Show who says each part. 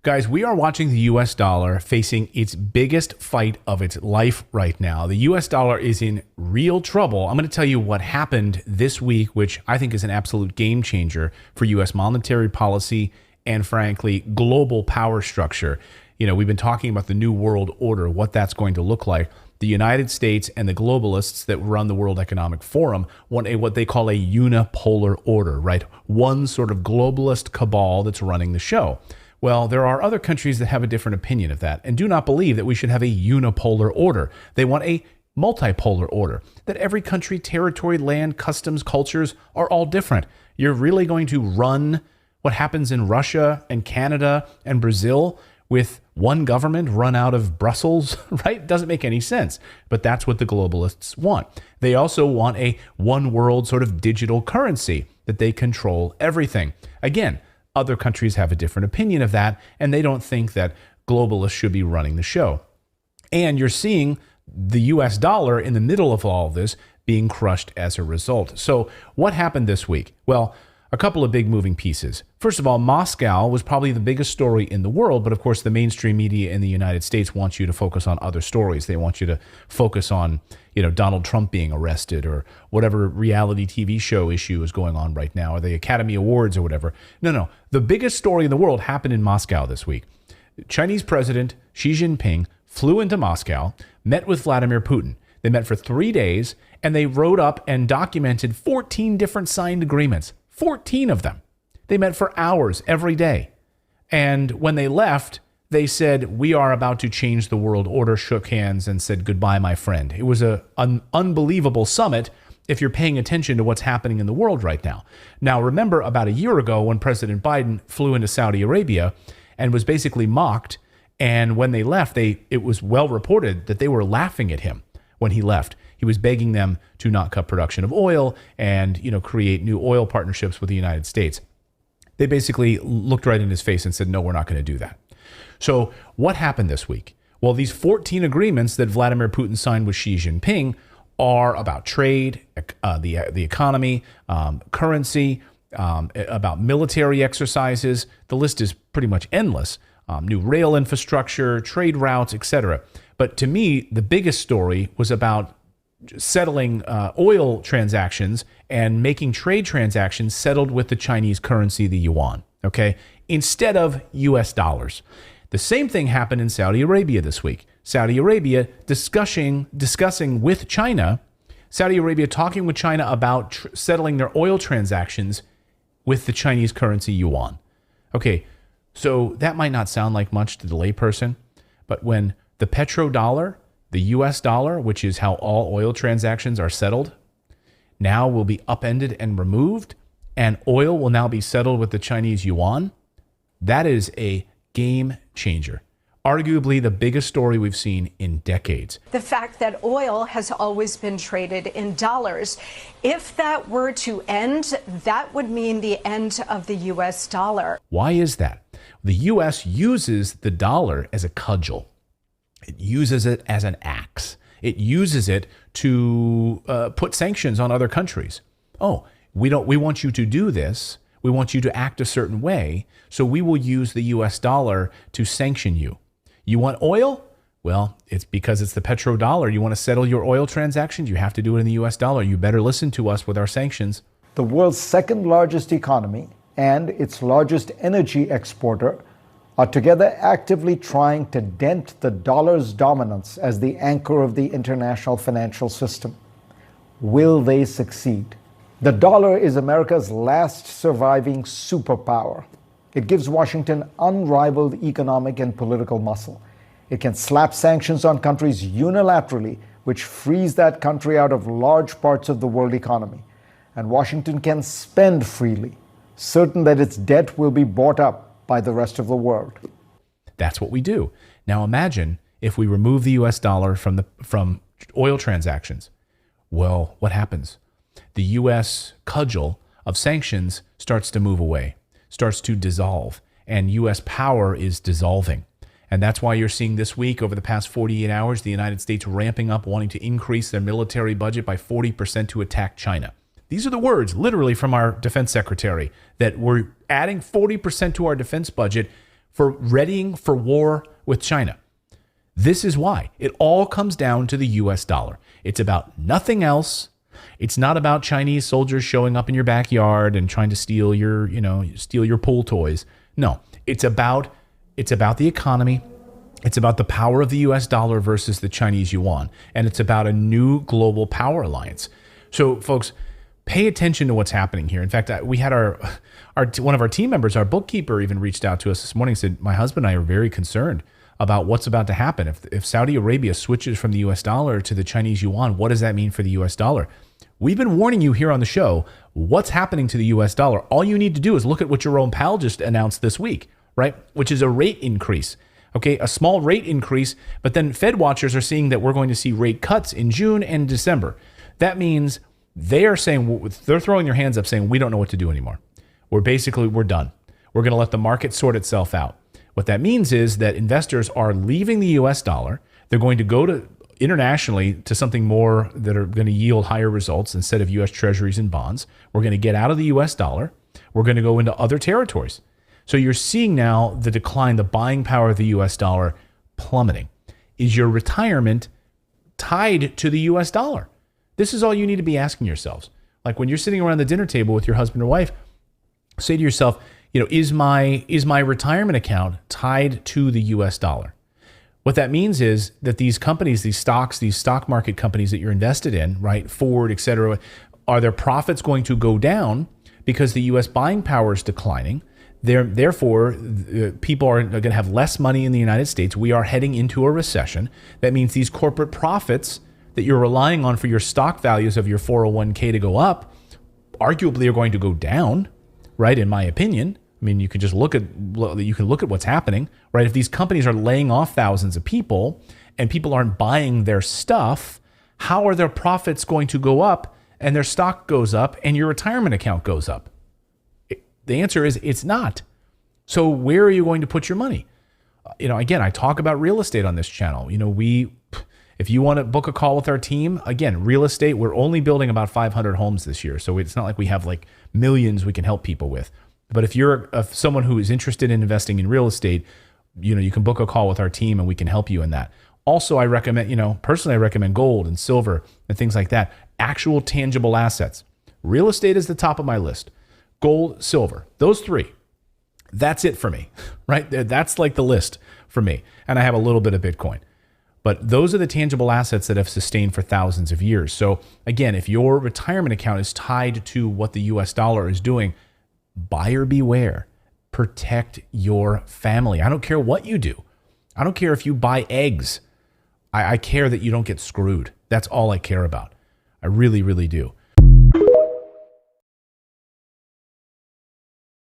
Speaker 1: Guys, we are watching the US dollar facing its biggest fight of its life right now. The US dollar is in real trouble. I'm going to tell you what happened this week, which I think is an absolute game changer for US monetary policy and, frankly, global power structure. You know, we've been talking about the New World Order, what that's going to look like. The United States and the globalists that run the World Economic Forum want what they call a unipolar order, right? One sort of globalist cabal that's running the show. Well, there are other countries that have a different opinion of that and do not believe that we should have a unipolar order. They want a multipolar order, that every country, territory, land, customs, cultures are all different. You're really going to run what happens in Russia and Canada and Brazil with one government run out of Brussels, right? Doesn't make any sense. But that's what the globalists want. They also want a one world sort of digital currency that they control everything. Again, other countries have a different opinion of that, and they don't think that globalists should be running the show. And you're seeing the US dollar in the middle of all of this being crushed as a result. So what happened this week? Well, a couple of big moving pieces. First of all, Moscow was probably the biggest story in the world, but of course the mainstream media in the United States wants you to focus on other stories. They want you to focus on, Donald Trump being arrested or whatever reality TV show issue is going on right now, or the Academy Awards or whatever. No. The biggest story in the world happened in Moscow this week. Chinese President Xi Jinping flew into Moscow, met with Vladimir Putin. They met for 3 days, and they wrote up and documented 14 different signed agreements. 14 of them. They met for hours every day. And when they left, they said, "We are about to change the world order," shook hands and said, "Goodbye, my friend." It was an unbelievable summit if you're paying attention to what's happening in the world right now. Now, remember about a year ago when President Biden flew into Saudi Arabia and was basically mocked. And when they left, it was well reported that they were laughing at him when he left. He was begging them to not cut production of oil and, create new oil partnerships with the United States. They basically looked right in his face and said, "No, we're not going to do that." So what happened this week? Well, these 14 agreements that Vladimir Putin signed with Xi Jinping are about trade, the economy, currency, about military exercises. The list is pretty much endless. New rail infrastructure, trade routes, etc. But to me, the biggest story was about settling oil transactions and making trade transactions settled with the Chinese currency, the yuan, okay, instead of US dollars. The same thing happened in Saudi Arabia this week. Saudi Arabia discussing with China, Saudi Arabia talking with China about settling their oil transactions with the Chinese currency yuan. Okay, so that might not sound like much to the layperson, but when the petrodollar, the US dollar, which is how all oil transactions are settled, now will be upended and removed, and oil will now be settled with the Chinese yuan. That is a game changer. Arguably the biggest story we've seen in decades.
Speaker 2: The fact that oil has always been traded in dollars. If that were to end, that would mean the end of the US dollar.
Speaker 1: Why is that? The US uses the dollar as a cudgel. It uses it as an axe. It uses it to put sanctions on other countries. Oh, we want you to do this. We want you to act a certain way. So we will use the US dollar to sanction you. You want oil? Well, it's because it's the petrodollar. You want to settle your oil transactions? You have to do it in the US dollar. You better listen to us with our sanctions.
Speaker 3: The world's second largest economy and its largest energy exporter are together actively trying to dent the dollar's dominance as the anchor of the international financial system. Will they succeed? The dollar is America's last surviving superpower. It gives Washington unrivaled economic and political muscle. It can slap sanctions on countries unilaterally, which frees that country out of large parts of the world economy. And Washington can spend freely, certain that its debt will be bought up by the rest of the world.
Speaker 1: That's what we do. Now imagine if we remove the US dollar from oil transactions. Well, what happens? The US cudgel of sanctions starts to move away, starts to dissolve, and US power is dissolving. And that's why you're seeing this week, over the past 48 hours, the United States ramping up, wanting to increase their military budget by 40% to attack China. These are the words literally from our defense secretary, that we're adding 40% to our defense budget for readying for war with China. This is why. It all comes down to the US dollar. It's about nothing else. It's not about Chinese soldiers showing up in your backyard and trying to steal your pool toys. No, it's about the economy. It's about the power of the US dollar versus the Chinese yuan. And it's about a new global power alliance. So folks, pay attention to what's happening here. In fact, we had one of our team members, our bookkeeper, even reached out to us this morning and said, my husband and I are very concerned about what's about to happen. If Saudi Arabia switches from the US dollar to the Chinese yuan, what does that mean for the US dollar? We've been warning you here on the show what's happening to the US dollar. All you need to do is look at what Jerome Powell just announced this week, right? Which is a rate increase. Okay, a small rate increase, but then Fed watchers are seeing that we're going to see rate cuts in June and December. That means they're throwing their hands up saying, we don't know what to do anymore. We're done. We're going to let the market sort itself out. What that means is that investors are leaving the US dollar. They're going to go to internationally to something more that are going to yield higher results instead of US treasuries and bonds. We're going to get out of the US dollar. We're going to go into other territories. So you're seeing now the decline, the buying power of the US dollar plummeting. Is your retirement tied to the US dollar? This is all you need to be asking yourselves. Like when you're sitting around the dinner table with your husband or wife, say to yourself, is my retirement account tied to the US dollar? What that means is that these companies, these stock market companies that you're invested in, right, Ford, et cetera, are their profits going to go down because the US buying power is declining? Therefore, people are going to have less money in the United States. We are heading into a recession. That means these corporate profits that you're relying on for your stock values of your 401k to go up, arguably are going to go down, right? In my opinion. I mean, you can look at what's happening, right? If these companies are laying off thousands of people and people aren't buying their stuff, how are their profits going to go up and their stock goes up and your retirement account goes up? The answer is it's not. So where are you going to put your money? Again, I talk about real estate on this channel. If you want to book a call with our team, again, real estate, we're only building about 500 homes this year. So it's not like we have like millions we can help people with. But if you're someone who is interested in investing in real estate, you can book a call with our team and we can help you in that. Also, I recommend, personally, I recommend gold and silver and things like that. Actual tangible assets. Real estate is the top of my list. Gold, silver, those three. That's it for me, right? That's like the list for me. And I have a little bit of Bitcoin. But those are the tangible assets that have sustained for thousands of years. So again, if your retirement account is tied to what the US dollar is doing, buyer beware. Protect your family. I don't care what you do. I don't care if you buy eggs. I care that you don't get screwed. That's all I care about. I really, really do.